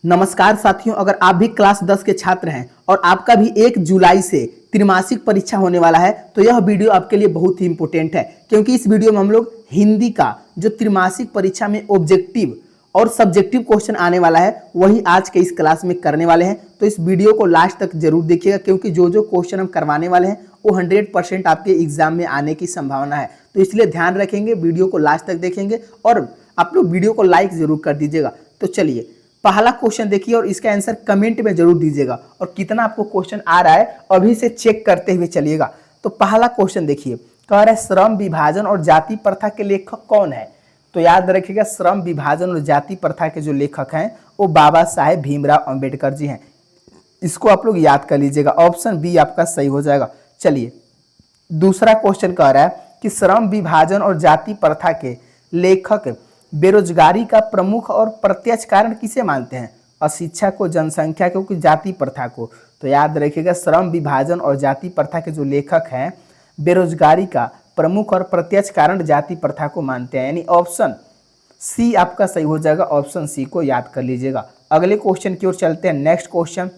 नमस्कार साथियों, अगर आप भी क्लास 10 के छात्र हैं और आपका भी 1 जुलाई से त्रिमासिक परीक्षा होने वाला है तो यह वीडियो आपके लिए बहुत ही इंपॉर्टेंट है, क्योंकि इस वीडियो में हम लोग हिंदी का जो त्रिमासिक परीक्षा में ऑब्जेक्टिव और सब्जेक्टिव क्वेश्चन आने वाला है वही आज के इस क्लास में करने वाले हैं। तो इस वीडियो को लास्ट तक जरूर देखिएगा, क्योंकि जो जो क्वेश्चन हम करवाने वाले हैं वो 100% आपके एग्जाम में आने की संभावना है। तो इसलिए ध्यान रखेंगे, वीडियो को लास्ट तक देखेंगे और आप लोग वीडियो को लाइक जरूर कर दीजिएगा। तो चलिए पहला क्वेश्चन देखिए और इसका आंसर कमेंट में जरूर दीजिएगा, और कितना आपको क्वेश्चन आ रहा है अभी से चेक करते हुए चलिएगा। तो पहला क्वेश्चन देखिए, कह रहा है श्रम विभाजन और जाति प्रथा के लेखक कौन है। तो याद रखिएगा, श्रम विभाजन और जाति प्रथा के जो लेखक हैं वो बाबा साहेब भीमराव अंबेडकर जी हैं। इसको आप लोग याद कर लीजिएगा, ऑप्शन बी आपका सही हो जाएगा। चलिए दूसरा क्वेश्चन कह रहा है कि श्रम विभाजन और जाति प्रथा के लेखक बेरोजगारी का प्रमुख और प्रत्यक्ष कारण किसे मानते हैं, अशिक्षा को, जनसंख्या को कि जाति प्रथा को। तो याद रखिएगा, श्रम विभाजन और जाति प्रथा के जो लेखक हैं बेरोजगारी का प्रमुख और प्रत्यक्ष कारण जाति प्रथा को मानते हैं, यानी ऑप्शन सी आपका सही हो जाएगा। ऑप्शन सी को याद कर लीजिएगा। अगले क्वेश्चन की ओर चलते हैं। नेक्स्ट क्वेश्चन,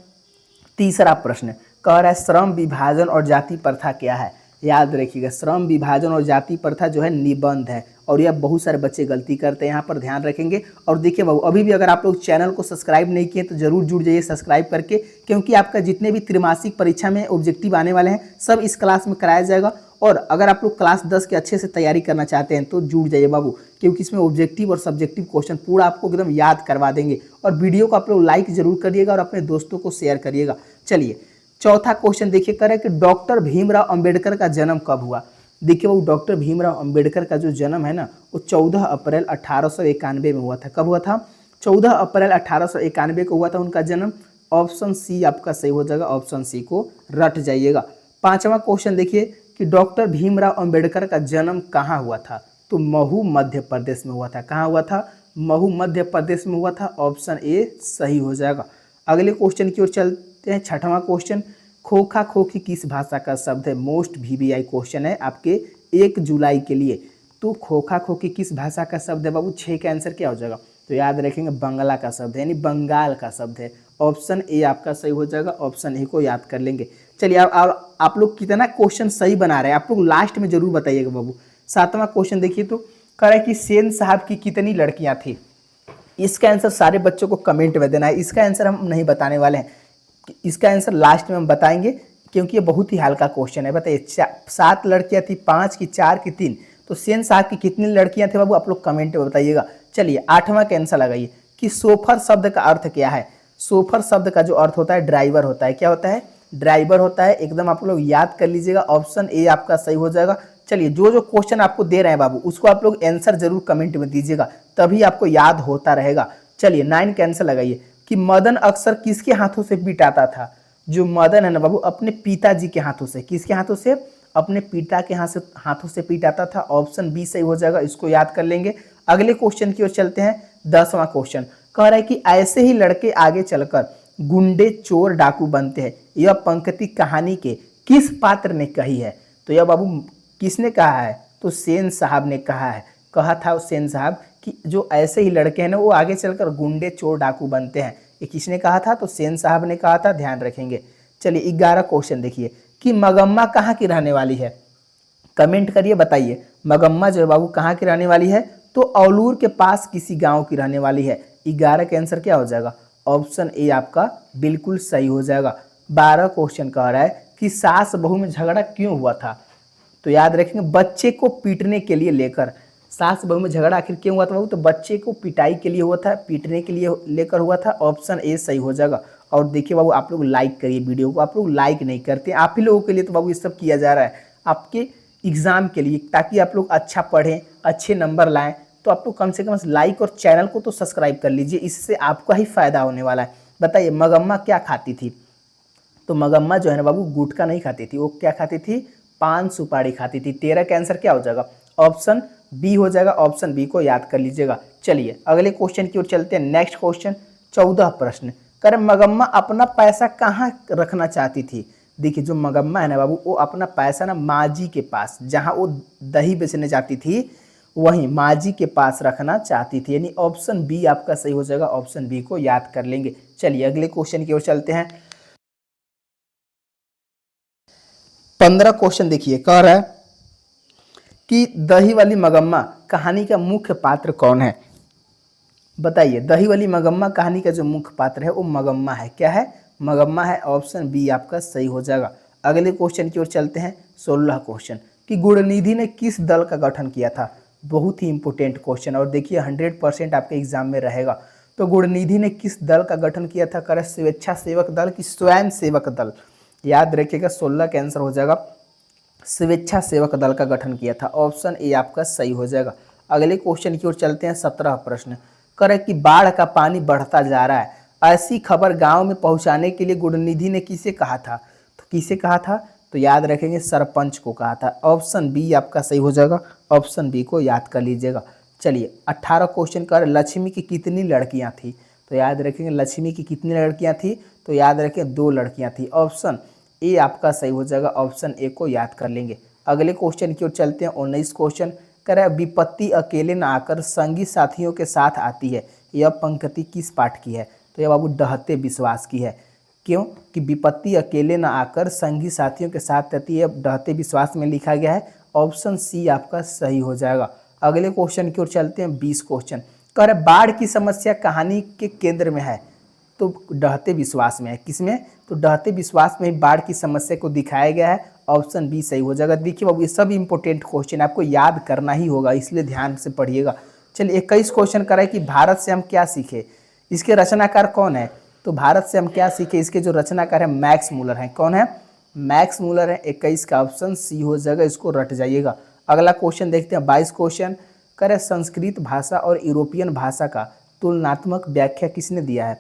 तीसरा प्रश्न कह रहा है श्रम विभाजन और जाति प्रथा क्या है। याद रखिएगा, श्रम विभाजन और जाति प्रथा जो है निबंध है, और यह बहुत सारे बच्चे गलती करते हैं, यहाँ पर ध्यान रखेंगे। और देखिए बाबू, अभी भी अगर आप लोग चैनल को सब्सक्राइब नहीं किए तो जरूर जुड़ जाइए सब्सक्राइब करके, क्योंकि आपका जितने भी त्रिमासिक परीक्षा में ऑब्जेक्टिव आने वाले हैं सब इस क्लास में कराया जाएगा। और अगर आप लोग क्लास 10 के अच्छे से तैयारी करना चाहते हैं तो जुड़ जाइए बाबू, क्योंकि इसमें ऑब्जेक्टिव और सब्जेक्टिव क्वेश्चन पूरा आपको एकदम याद करवा देंगे। और वीडियो को आप लोग लाइक जरूर करिएगा और अपने दोस्तों को शेयर करिएगा। चलिए चौथा क्वेश्चन देखिए, करें कि डॉक्टर भीमराव अंबेडकर का जन्म कब हुआ। देखिए वो डॉक्टर भीमराव अंबेडकर का जो जन्म है ना वो 14 अप्रैल 1891 में हुआ था। कब हुआ था? 14 अप्रैल 1891 को हुआ था उनका जन्म। ऑप्शन सी आपका सही हो जाएगा, ऑप्शन सी को रट जाइएगा। पांचवा क्वेश्चन देखिए कि डॉक्टर भीमराव अंबेडकर का जन्म कहाँ हुआ था। तो महू मध्य प्रदेश में हुआ था। कहाँ हुआ था? महू मध्य प्रदेश में हुआ था। ऑप्शन ए सही हो जाएगा। अगले क्वेश्चन की ओर चलते हैं। छठवां क्वेश्चन, खोखा खोखी किस भाषा का शब्द है। मोस्ट वीवीआई क्वेश्चन है आपके 1 जुलाई के लिए। तो खोखा खोखी किस भाषा का शब्द है बाबू? 6 का आंसर क्या हो जाएगा? तो याद रखेंगे बंगला का शब्द है, यानी बंगाल का शब्द है। ऑप्शन ए आपका सही हो जाएगा, ऑप्शन ए को याद कर लेंगे। चलिए आप लोग कितना क्वेश्चन सही बना रहे हैं आप लोग लास्ट में जरूर बताइएगा बाबू। सातवां क्वेश्चन देखिए, तो कह रहा है कि सेन साहब की कितनी लड़कियां थी। इसका आंसर सारे बच्चों को कमेंट में देना है। इसका आंसर हम नहीं बताने वाले हैं, इसका आंसर लास्ट में हम बताएंगे, क्योंकि ये बहुत ही हल्का क्वेश्चन है। बताइए 7 लड़कियां थी, 5 की, 4 की, 3। तो सेन साहब की कितनी लड़कियां थी बाबू? आप लोग कमेंट में बताइएगा। चलिए 8वां का आंसर लगाइए कि सोफर शब्द का अर्थ क्या है। सोफर शब्द का जो अर्थ होता है ड्राइवर होता है। क्या होता है? ड्राइवर होता है। एकदम आप लोग याद कर लीजिएगा, ऑप्शन ए आपका सही हो जाएगा। चलिए जो जो क्वेश्चन आपको दे रहे हैं बाबू उसको आप लोग आंसर जरूर कमेंट में दीजिएगा, तभी आपको याद होता रहेगा। चलिए 9 का आंसर लगाइए कि मदन अक्सर किसके हाथों से पिटाता था। जो मदन है ना बाबू अपने पिताजी के हाथों से, किसके हाथों से? अपने पिता के हाथों से पिटाता था। ऑप्शन बी सही हो जाएगा, इसको याद कर लेंगे। अगले क्वेश्चन की ओर चलते हैं। 10वां क्वेश्चन कह रहा है कि ऐसे ही लड़के आगे चलकर गुंडे, चोर, डाकू बनते हैं। यह पंक्ति कहानी के किस पात्र ने कही है। तो यह बाबू किसने कहा है? तो सेन साहब ने कहा है। कहा था सेन साहब कि जो ऐसे ही लड़के हैं ना वो आगे चलकर गुंडे, चोर, डाकू बनते हैं। ये किसने कहा था? तो सेन साहब ने कहा था, ध्यान रखेंगे। चलिए 11 क्वेश्चन देखिए कि मगम्मा कहाँ की रहने वाली है। कमेंट करिए, बताइए मगम्मा जो है बाबू कहाँ की रहने वाली है। तो औलूर के पास किसी गांव की रहने वाली है। 11 का आंसर क्या हो जाएगा? ऑप्शन ए आपका बिल्कुल सही हो जाएगा। 12 क्वेश्चन कह रहा है कि सास बहू में झगड़ा क्यों हुआ था। तो याद रखेंगे बच्चे को पीटने के लिए लेकर। सास बहू में झगड़ा आखिर क्यों हुआ था बाबू? तो बच्चे को पिटाई के लिए हुआ था, पीटने के लिए लेकर हुआ था। ऑप्शन ए सही हो जाएगा। और देखिए बाबू आप लोग लाइक करिए वीडियो को, आप लोग लाइक नहीं करते। आप ही लोगों के लिए तो बाबू ये सब किया जा रहा है, आपके एग्जाम के लिए, ताकि आप लोग अच्छा पढ़ें, अच्छे नंबर लाएं। तो आप लोग कम से कम लाइक और चैनल को तो सब्सक्राइब कर लीजिए, इससे आपका ही फायदा होने वाला है। बताइए मगम्मा क्या खाती थी। तो मगम्मा जो है ना बाबू गुटखा नहीं खाती थी, वो क्या खाती थी? पान सुपारी खाती थी। 13 का आंसर क्या हो जाएगा? ऑप्शन बी हो जाएगा, ऑप्शन बी को याद कर लीजिएगा। चलिए अगले क्वेश्चन की ओर चलते हैं। नेक्स्ट क्वेश्चन 14 प्रश्न, कर मगम्मा अपना पैसा कहाँ रखना चाहती थी। देखिए जो मगम्मा है ना बाबू वो अपना पैसा ना माँ जी के पास, जहाँ वो दही बेचने जाती थी वहीं माँ जी के पास रखना चाहती थी। यानी ऑप्शन बी आपका सही हो जाएगा, ऑप्शन बी को याद कर लेंगे। चलिए अगले क्वेश्चन की ओर चलते हैं। 15 क्वेश्चन देखिए, कह रहा है कि दही वाली मगम्मा कहानी का मुख्य पात्र कौन है। बताइए, दही वाली मगम्मा कहानी का जो मुख्य पात्र है वो मगम्मा है। क्या है? मगम्मा है। ऑप्शन बी आपका सही हो जाएगा। अगले क्वेश्चन की ओर चलते हैं। 16 क्वेश्चन कि गुणनिधि ने किस दल का गठन किया था। बहुत ही इंपॉर्टेंट क्वेश्चन और देखिए 100% आपके एग्जाम में रहेगा। तो गुणनिधि ने किस दल का गठन किया था? करे स्वेच्छा सेवक दल की स्वयं सेवक दल। याद रखिएगा, 16 का आंसर हो जाएगा स्वेच्छा सेवक दल का गठन किया था। ऑप्शन ए आपका सही हो जाएगा। अगले क्वेश्चन की ओर चलते हैं। 17 प्रश्न करे कि बाढ़ का पानी बढ़ता जा रहा है, ऐसी खबर गांव में पहुंचाने के लिए गुणनिधि ने किसे कहा था। तो किसे कहा था? तो याद रखेंगे सरपंच को कहा था। ऑप्शन बी आपका सही हो जाएगा, ऑप्शन बी को याद कर लीजिएगा। चलिए 18 क्वेश्चन कर लक्ष्मी की कितनी लड़कियां थी। तो याद रखेंगे लक्ष्मी की कितनी लड़कियां थी। तो याद रखें 2 लड़कियां थी। ऑप्शन ए आपका सही हो जाएगा, ऑप्शन ए को याद कर लेंगे। अगले क्वेश्चन की ओर चलते हैं। 19 क्वेश्चन कह रहा है विपत्ति अकेले न आकर संगी साथियों के साथ आती है, यह पंक्ति किस पाठ की है। तो यह बाबू डहते विश्वास की है। क्यों? कि विपत्ति अकेले न आकर संगी साथियों के साथ आती है, डहते विश्वास में लिखा गया है। ऑप्शन सी आपका सही हो जाएगा। अगले क्वेश्चन की ओर चलते हैं। 20 क्वेश्चन कह रहे बाढ़ की समस्या कहानी के केंद्र में है, तो डहते विश्वास में है। किसमें? तो डहते विश्वास में बाढ़ की समस्या को दिखाया गया है। ऑप्शन बी सही हो जाएगा। देखिए बाबू, ये सब इंपॉर्टेंट क्वेश्चन आपको याद करना ही होगा, इसलिए ध्यान से पढ़िएगा। चलिए 21 क्वेश्चन कराए कि भारत से हम क्या सीखे, इसके रचनाकार कौन है। तो भारत से हम क्या सीखे, इसके जो रचनाकार है मैक्स मूलर हैं। कौन है? मैक्स मूलर है। 21 का ऑप्शन सी हो जाएगा, इसको रट जाइएगा। अगला क्वेश्चन देखते हैं। 22 क्वेश्चन करें संस्कृत भाषा और यूरोपियन भाषा का तुलनात्मक व्याख्या किसने दिया है।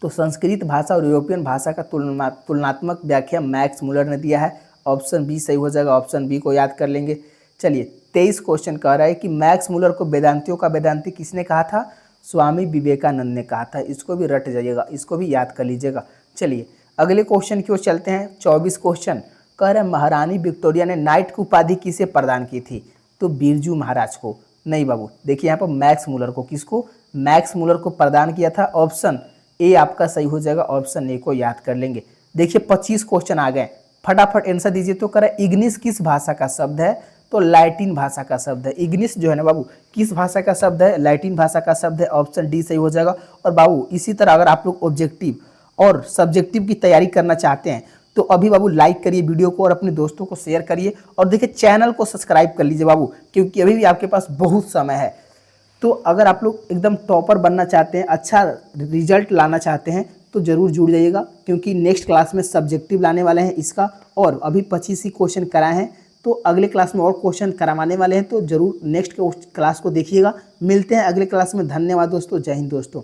तो संस्कृत भाषा और यूरोपियन भाषा का तुलनात्मक व्याख्या मैक्स मूलर ने दिया है। ऑप्शन बी सही हो जाएगा, ऑप्शन बी को याद कर लेंगे। चलिए 23 क्वेश्चन कह रहा है कि मैक्स मूलर को वेदांतियों का वेदांती किसने कहा था। स्वामी विवेकानंद ने कहा था। इसको भी रट जाइएगा, इसको भी याद कर लीजिएगा। चलिए अगले क्वेश्चन की ओर चलते हैं। 24 क्वेश्चन कह रहे हैं महारानी विक्टोरिया ने नाइट की उपाधि किसे प्रदान की थी। तो बिरजू महाराज को। नहीं बाबू, देखिए यहाँ पर मैक्स मूलर को। किसको? मैक्स मूलर को प्रदान किया था। ऑप्शन ए आपका सही हो जाएगा, ऑप्शन ए को याद कर लेंगे। देखिए 25 क्वेश्चन आ गए, फटाफट आंसर दीजिए। तो कह रहा इग्निस किस भाषा का शब्द है। तो लैटिन भाषा का शब्द है। इग्निस जो है ना बाबू, किस भाषा का शब्द है। लैटिन भाषा का शब्द है। ऑप्शन डी सही हो जाएगा। और बाबू इसी तरह अगर आप लोग ऑब्जेक्टिव और सब्जेक्टिव की तैयारी करना चाहते हैं तो अभी बाबू लाइक करिए वीडियो को और अपने दोस्तों को शेयर करिए, और देखिए चैनल को सब्सक्राइब कर लीजिए बाबू, क्योंकि अभी भी आपके पास बहुत समय है। तो अगर आप लोग एकदम टॉपर बनना चाहते हैं, अच्छा रिजल्ट लाना चाहते हैं, तो ज़रूर जुड़ जाइएगा, क्योंकि नेक्स्ट क्लास में सब्जेक्टिव लाने वाले हैं इसका, और अभी 25 ही क्वेश्चन कराए हैं, तो अगले क्लास में और क्वेश्चन करवाने वाले हैं। तो ज़रूर नेक्स्ट क्लास को देखिएगा। मिलते हैं अगले क्लास में। धन्यवाद दोस्तों, जय हिंद दोस्तों।